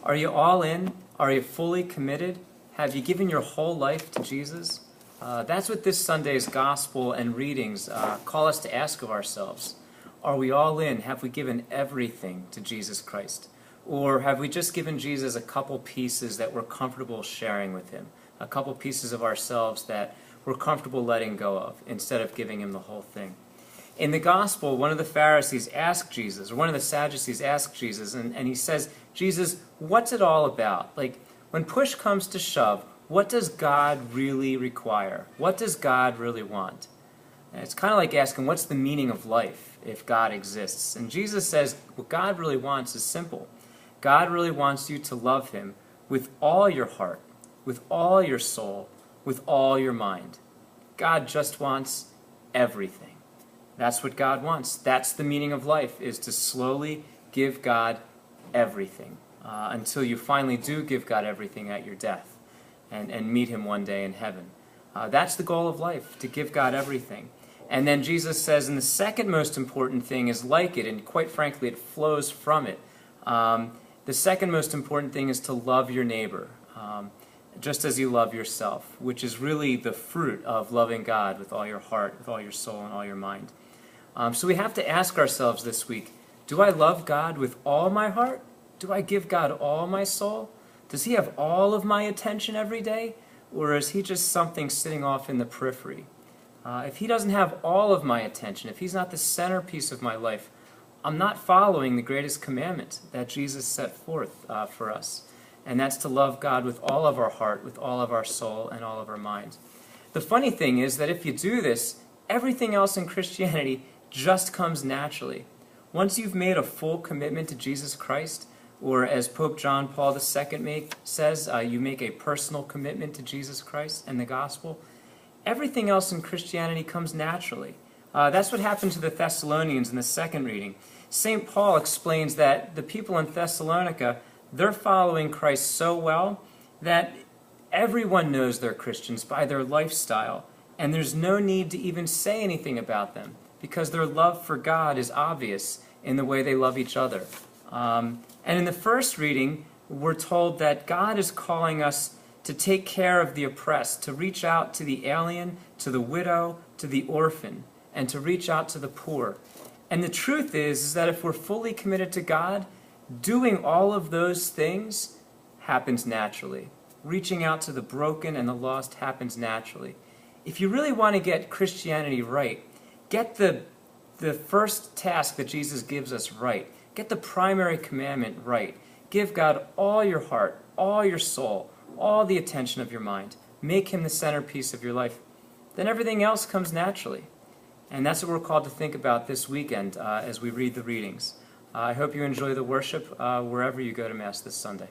Are you all in? Are you fully committed? Have you given your whole life to Jesus? That's what this Sunday's Gospel and readings call us to ask of ourselves. Are we all in? Have we given everything to Jesus Christ? Or have we just given Jesus a couple pieces that we're comfortable sharing with him? A couple pieces of ourselves that we're comfortable letting go of instead of giving him the whole thing? In the Gospel, one of the Pharisees asked Jesus, or one of the Sadducees asked Jesus, and he says, Jesus, what's it all about? Like, when push comes to shove, what does God really require? What does God really want? And it's kind of like asking, what's the meaning of life if God exists? And Jesus says, what God really wants is simple. God really wants you to love him with all your heart, with all your soul, with all your mind. God just wants everything. That's what God wants. That's the meaning of life, is to slowly give God everything until you finally do give God everything at your death and meet him one day in heaven. That's the goal of life, to give God everything. And then Jesus says, and the second most important thing is like it, and quite frankly, it flows from it. The second most important thing is to love your neighbor, just as you love yourself, which is really the fruit of loving God with all your heart, with all your soul, and all your mind. So we have to ask ourselves this week, do I love God with all my heart? Do I give God all my soul? Does he have all of my attention every day? Or is he just something sitting off in the periphery? If he doesn't have all of my attention, if he's not the centerpiece of my life, I'm not following the greatest commandment that Jesus set forth for us. And that's to love God with all of our heart, with all of our soul, and all of our mind. The funny thing is that if you do this, everything else in Christianity just comes naturally. Once you've made a full commitment to Jesus Christ, or as Pope John Paul II says, you make a personal commitment to Jesus Christ and the gospel, everything else in Christianity comes naturally. That's what happened to the Thessalonians in the second reading. St. Paul explains that the people in Thessalonica, they're following Christ so well that everyone knows they're Christians by their lifestyle, and there's no need to even say anything about them, because their love for God is obvious in the way they love each other. And in the first reading, we're told that God is calling us to take care of the oppressed, to reach out to the alien, to the widow, to the orphan, and to reach out to the poor. And the truth is that if we're fully committed to God, doing all of those things happens naturally. Reaching out to the broken and the lost happens naturally. If you really want to get Christianity right, get the first task that Jesus gives us right. Get the primary commandment right. Give God all your heart, all your soul, all the attention of your mind. Make him the centerpiece of your life. Then everything else comes naturally. And that's what we're called to think about this weekend as we read the readings. I hope you enjoy the worship wherever you go to Mass this Sunday.